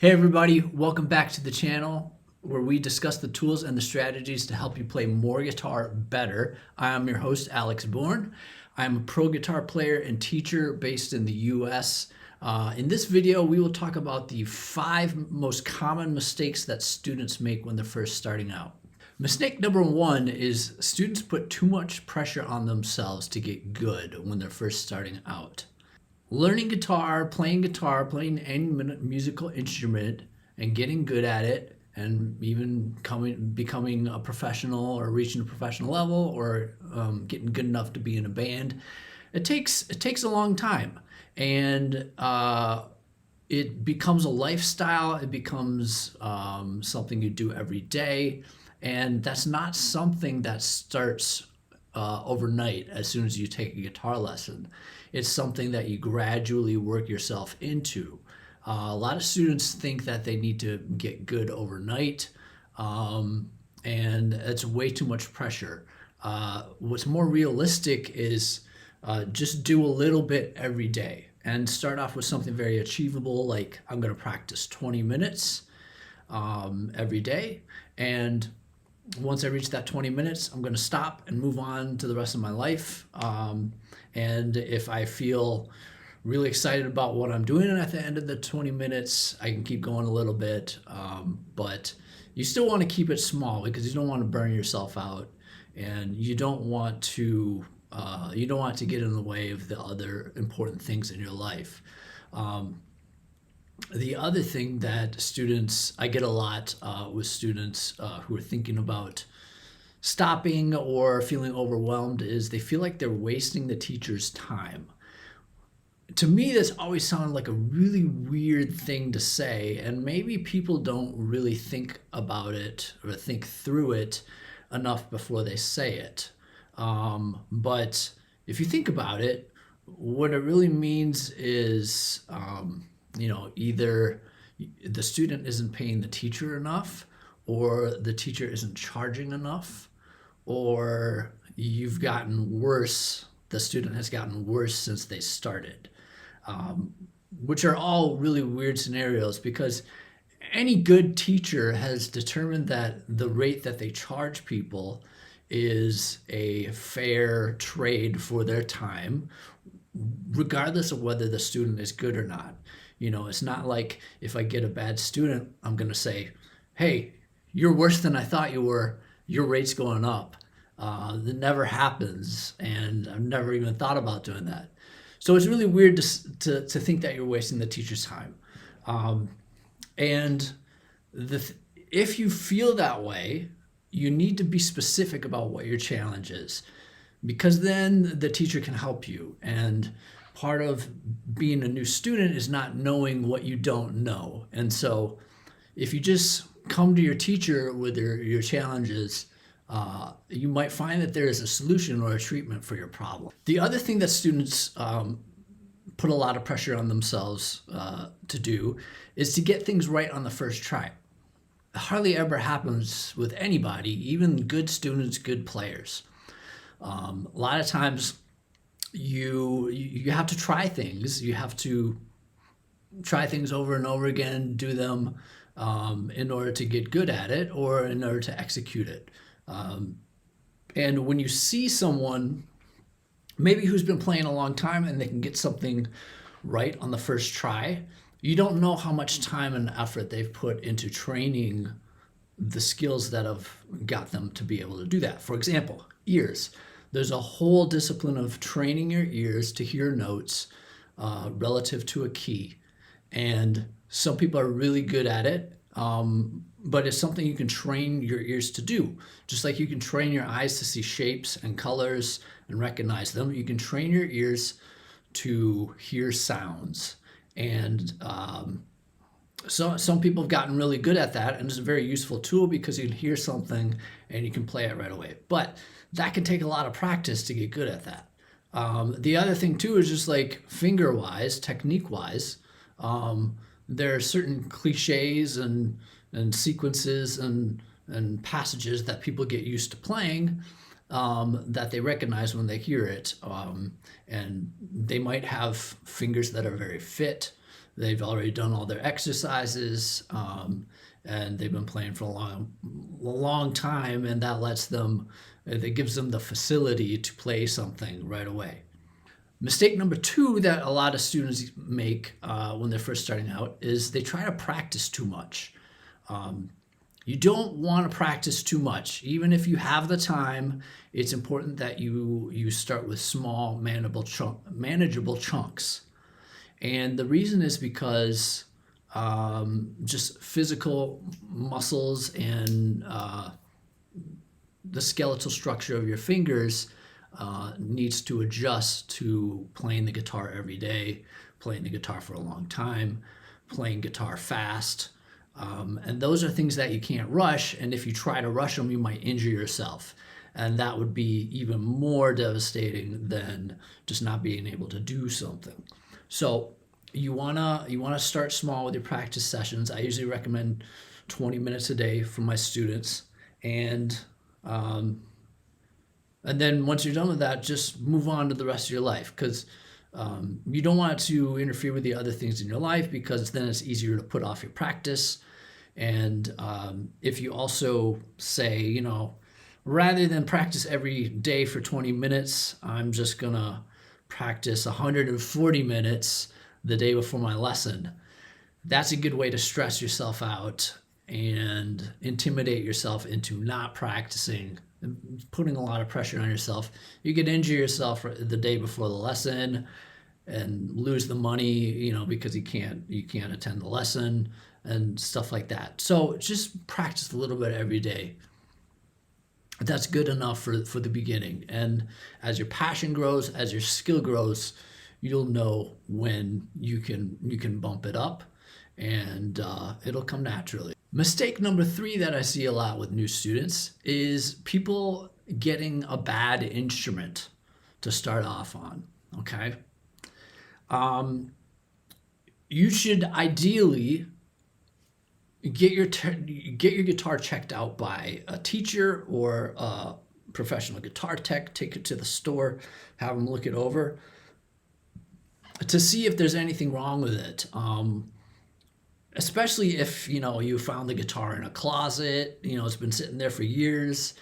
Hey everybody, welcome back to the channel where we discuss the tools and the strategies to help you play more guitar better. I am your host, Alex Bourne. I'm a pro guitar player and teacher based in the US. In this video, we will talk about the 5 most common mistakes that students make when they're first starting out. Mistake number 1 is students put too much pressure on themselves to get good when they're first starting out. Learning guitar, playing any musical instrument, and getting good at it, and even becoming a professional or reaching a professional level, or getting good enough to be in a band, it takes a long time, and it becomes a lifestyle. It becomes something you do every day, and that's not something that starts overnight as soon as you take a guitar lesson. It's something that you gradually work yourself into. A lot of students think that they need to get good overnight, and it's way too much pressure. What's more realistic is just do a little bit every day and start off with something very achievable, like I'm going to practice 20 minutes every day, and once I reach that 20 minutes, I'm going to stop and move on to the rest of my life. And if I feel really excited about what I'm doing at the end of the 20 minutes, I can keep going a little bit. But you still want to keep it small because you don't want to burn yourself out, and you don't want to get in the way of the other important things in your life. The other thing that I get a lot with students who are thinking about stopping or feeling overwhelmed is they feel like they're wasting the teacher's time. To me, that's always sounded like a really weird thing to say, and maybe people don't really think about it or think through it enough before they say it. But if you think about it, what it really means is either the student isn't paying the teacher enough, or the teacher isn't charging enough, or you've gotten worse, the student has gotten worse since they started, which are all really weird scenarios because any good teacher has determined that the rate that they charge people is a fair trade for their time, regardless of whether the student is good or not. It's not like if I get a bad student, I'm going to say, hey, you're worse than I thought you were. Your rate's going up. That never happens, and I've never even thought about doing that. So it's really weird to think that you're wasting the teacher's time. And if you feel that way, you need to be specific about what your challenge is, because then the teacher can help you. And part of being a new student is not knowing what you don't know. And so if you just come to your teacher with your challenges, you might find that there is a solution or a treatment for your problem. The other thing that students put a lot of pressure on themselves to do is to get things right on the first try. It hardly ever happens with anybody, even good students, good players. A lot of times you have to try things. You have to try things over and over again, do them in order to get good at it or in order to execute it. And when you see someone maybe who's been playing a long time and they can get something right on the first try, you don't know how much time and effort they've put into training the skills that have got them to be able to do that. For example, ears. There's a whole discipline of training your ears to hear notes relative to a key. And some people are really good at it, but it's something you can train your ears to do. Just like you can train your eyes to see shapes and colors and recognize them, you can train your ears to hear sounds. And so some people have gotten really good at that, and it's a very useful tool because you can hear something and you can play it right away. But that can take a lot of practice to get good at that. The other thing too is just like finger-wise, technique-wise, there are certain cliches and sequences and passages that people get used to playing that they recognize when they hear it. And they might have fingers that are very fit. they've already done all their exercises, and they've been playing for a long time, and that gives them the facility to play something right away. Mistake number two that a lot of students make when they're first starting out is they try to practice too much. You don't want to practice too much. Even if you have the time, it's important that you start with small, manageable chunks. And the reason is because just physical muscles and the skeletal structure of your fingers needs to adjust to playing the guitar every day, playing the guitar for a long time, playing guitar fast. And those are things that you can't rush. And if you try to rush them, you might injure yourself. And that would be even more devastating than just not being able to do something. So you wanna start small with your practice sessions. I usually recommend 20 minutes a day for my students, and then once you're done with that, just move on to the rest of your life, because you don't want it to interfere with the other things in your life, because then it's easier to put off your practice. And if you also say, rather than practice every day for 20 minutes, I'm just gonna practice 140 minutes the day before my lesson. That's a good way to stress yourself out and intimidate yourself into not practicing, putting a lot of pressure on yourself. You could injure yourself the day before the lesson and lose the money, because you can't attend the lesson and stuff like that. So just practice a little bit every day. That's good enough for the beginning. And as your passion grows, as your skill grows, you'll know when you can bump it up, and it'll come naturally. Mistake number three that I see a lot with new students is people getting a bad instrument to start off on. Okay. You should ideally get your guitar checked out by a teacher or a professional guitar tech. Take it to the store, have them look it over to see if there's anything wrong with it. Especially if you found the guitar in a closet, it's been sitting there for years,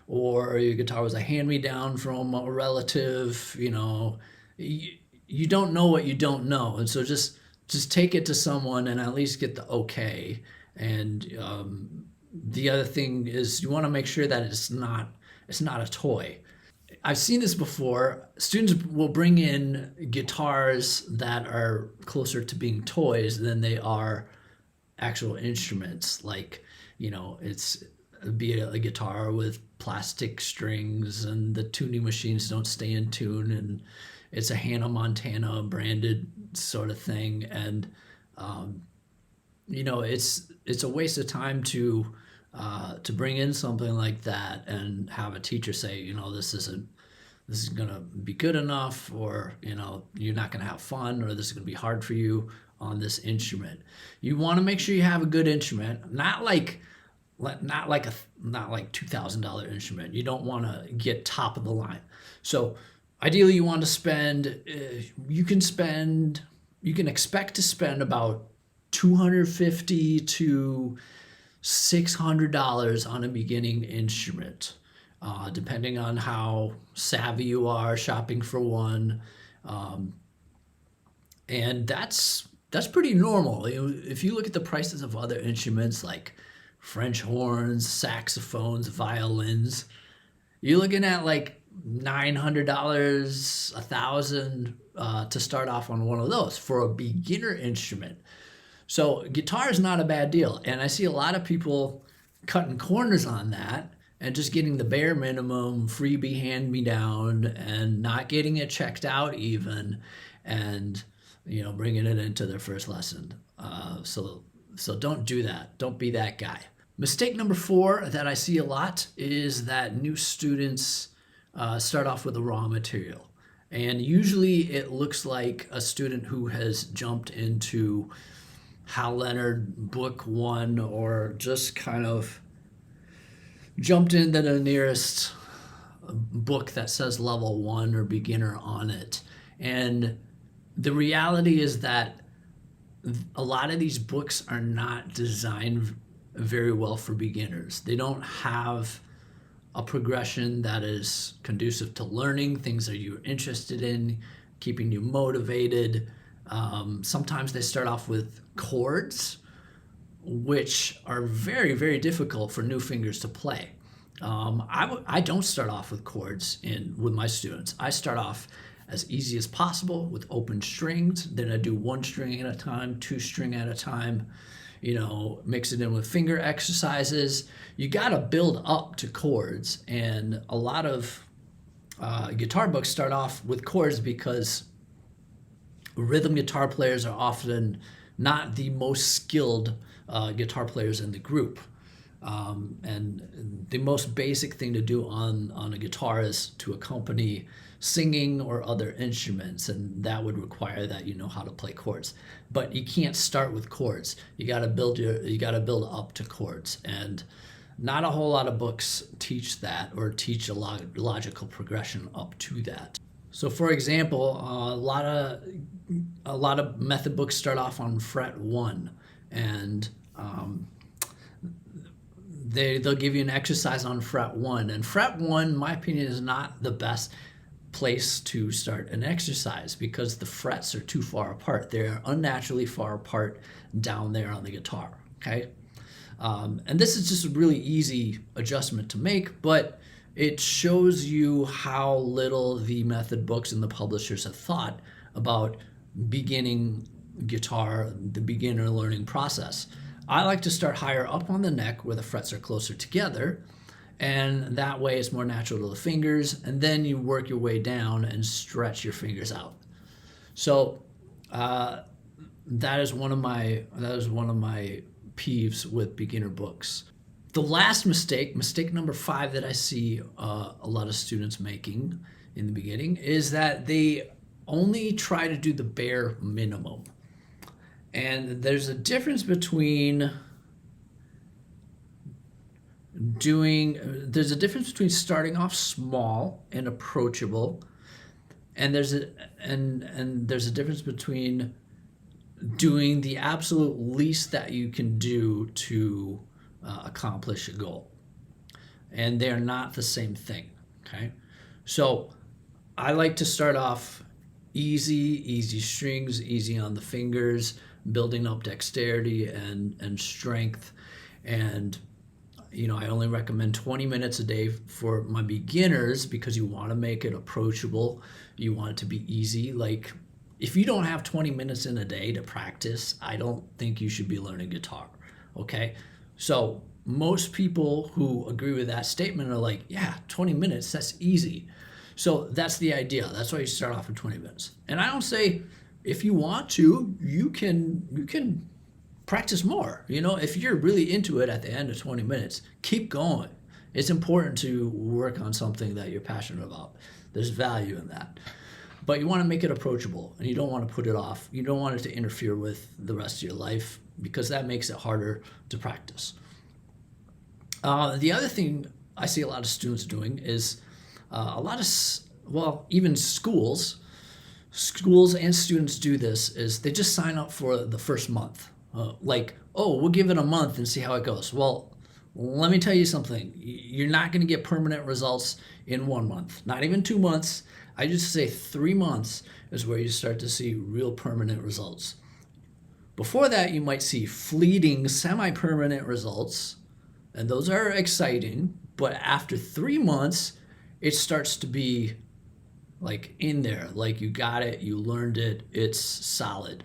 or your guitar was a hand-me-down from a relative. You don't know what you don't know, and so just take it to someone and at least get the okay. And the other thing is you want to make sure that it's not a toy. I've seen this before. Students will bring in guitars that are closer to being toys than they are actual instruments. Like, it'd be a guitar with plastic strings and the tuning machines don't stay in tune, and it's a Hannah Montana branded sort of thing. And it's a waste of time to bring in something like that and have a teacher say, this is gonna be good enough, or you're not gonna have fun, or this is gonna be hard for you on this instrument. You want to make sure you have a good instrument, not like $2,000 instrument. You don't want to get top of the line. So ideally, you want to spend. You can expect to spend about $250 to $600 on a beginning instrument, depending on how savvy you are shopping for one. And that's pretty normal. If you look at the prices of other instruments like French horns, saxophones, violins, you're looking at like $900, $1,000 to start off on one of those for a beginner instrument. So guitar is not a bad deal, and I see a lot of people cutting corners on that and just getting the bare minimum freebie hand-me-down and not getting it checked out even, and bringing it into their first lesson. So don't do that. Don't be that guy. Mistake number 4 that I see a lot is that new students start off with the raw material. And usually it looks like a student who has jumped into Hal Leonard Book 1, or just kind of jumped into the nearest book that says level 1 or beginner on it. And the reality is that a lot of these books are not designed very well for beginners. They don't have a progression that is conducive to learning things that you're interested in, keeping you motivated. Sometimes they start off with chords, which are very, very difficult for new fingers to play. I don't start off with chords with my students. I start off as easy as possible with open strings. Then I do one string at a time, two string at a time, mix it in with finger exercises. You got to build up to chords. And a lot of guitar books start off with chords because rhythm guitar players are often not the most skilled guitar players in the group. And the most basic thing to do on a guitar is to accompany singing or other instruments, and that would require that you know how to play chords. But you can't start with chords. You got to build up to chords, and not a whole lot of books teach that or teach a logical progression up to that. So, for example, a lot of method books start off on fret 1, and they'll give you an exercise on fret 1. And fret 1, in my opinion, is not the best place to start an exercise because the frets are too far apart. They're unnaturally far apart down there on the guitar, okay? And this is just a really easy adjustment to make, but it shows you how little the method books and the publishers have thought about beginning guitar, the beginner learning process. I like to start higher up on the neck where the frets are closer together, and that way it's more natural to the fingers, and then you work your way down and stretch your fingers out. So that is one of my peeves with beginner books. The last mistake number 5 that I see a lot of students making in the beginning is that they only try to do the bare minimum. And there's a difference between starting off small and approachable, and there's a difference between doing the absolute least that you can do to accomplish a goal. And they're not the same thing, okay? So I like to start off easy strings, easy on the fingers, building up dexterity and strength. And I only recommend 20 minutes a day for my beginners because you want to make it approachable. You want it to be easy. Like, if you don't have 20 minutes in a day to practice, I don't think you should be learning guitar, okay? So most people who agree with that statement are like, yeah, 20 minutes, that's easy. So that's the idea. That's why you start off with 20 minutes. And I don't say, if you want to, you can practice more. If you're really into it at the end of 20 minutes, keep going. It's important to work on something that you're passionate about. There's value in that. But you want to make it approachable, and you don't want to put it off. You don't want it to interfere with the rest of your life because that makes it harder to practice. The other thing I see a lot of students doing is even schools and students do this, is they just sign up for the first month. We'll give it a month and see how it goes. Well, let me tell you something. You're not going to get permanent results in 1 month, not even 2 months. I just say 3 months is where you start to see real permanent results. Before that, you might see fleeting, semi-permanent results, and those are exciting. But after 3 months, it starts to be like in there, like you got it, you learned it, it's solid.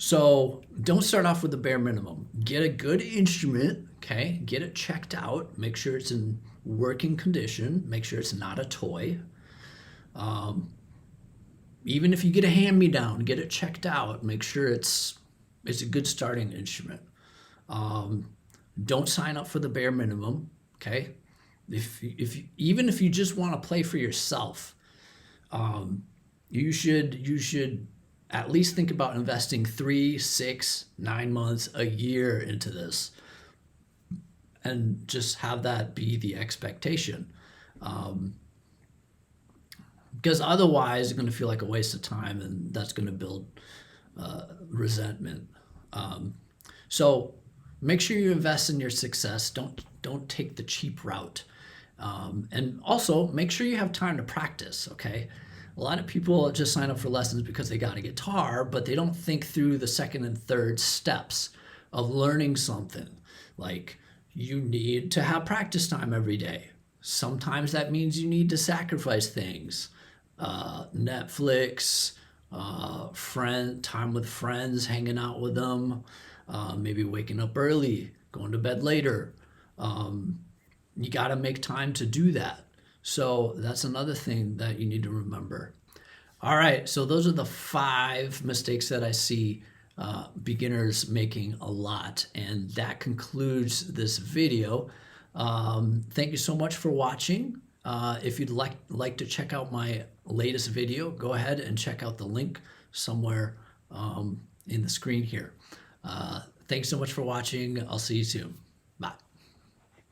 So don't start off with the bare minimum. Get a good instrument, okay? Get it checked out. Make sure it's in working condition. Make sure it's not a toy. Even if you get a hand-me-down, get it checked out. Make sure it's a good starting instrument. Don't sign up for the bare minimum, okay? Even if you just want to play for yourself, you should at least think about investing 3, 6, 9 months, a year into this, and just have that be the expectation. because otherwise it's going to feel like a waste of time, and that's going to build resentment. So make sure you invest in your success. Don't take the cheap route. And also make sure you have time to practice. Okay, a lot of people just sign up for lessons because they got a guitar, but they don't think through the second and third steps of learning something. Like, you need to have practice time every day. Sometimes that means you need to sacrifice things. Netflix, time with friends, hanging out with them, maybe waking up early, going to bed later. You got to make time to do that. So that's another thing that you need to remember. All right, so those are the 5 mistakes that I see beginners making a lot, and that concludes this video. Thank you so much for watching. If you'd like to check out my latest video, go ahead and check out the link somewhere in the screen here. Thanks so much for watching. I'll see you soon. Bye.